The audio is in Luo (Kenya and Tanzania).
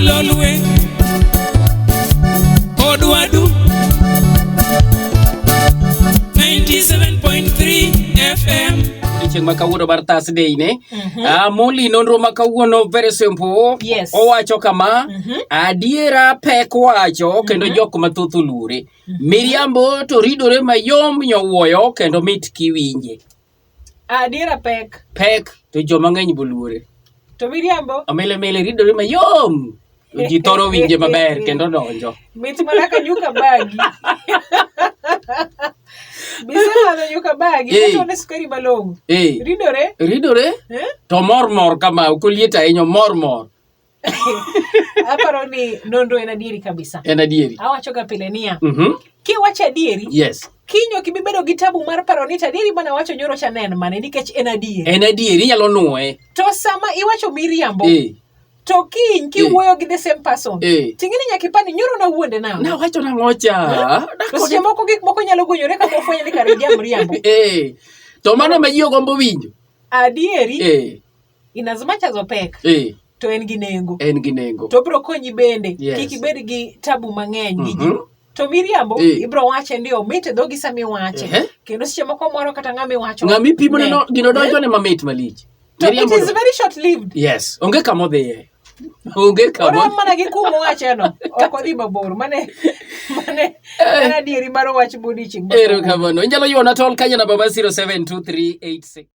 Lolwe Odwadu 97.3 FM. Chieng' makawuono bar Thursday ne. Moli nonro makawuono very simple. Yes. Owacho kama, adiera pek wacho kendo jok mathoth olure. Miriambo to ridore mayom nyowuoyo kendo mit kiwinje. Adiera pek. Pek to joma ng'eny bolure. To miriambo Mele ridore mayom. Ji thoro winje maber kendo donjo. mit mana ka nyuka bagi. Bisa mana nyuka bagi to ne sukari malongo. Ridore to mor kama ukolieta enyo mor. Aparo ni nonro en adieri kabisa. En adieri. Awacho ga pile niya. Kiwacho adieri. Yes. Kinyo kibibedo gi tabu mar paro ni adieri mana wacho nyoro cha nen mane nikech en adieri. En adieri inyalo nuoye. To sama iwacho miriambo. To kiny kiwuoyo gi the same person. Tingini nyaka ipani nyoro na wuonde nang'o. Na wacho nang'o cha. To seche moko gik moko nyalo gonyore ka ofwenyo ni kare jam riambo. To mano ma ji ogombo winjo. Adieri. In as much as opek. To en gi nengo. En gi nengo. To bro konyi bende. Kik ibed gi tabu mang'eny gi ji. To miriambo ibro wache ndio mit dhogi sami wache. Kendo seche moko moro kata ng'ami wacho. Ng'ami pimo no gino donjo ne mamit malich. To it is very short lived. Yes. Onge kamo dhiye. Onge kamo. Ora mana gi kumo wache no. Ok odhi mabor. Mane adieri maro wach bodi ching. Ero kamano. Inyalo yuona tol kanya namba 072386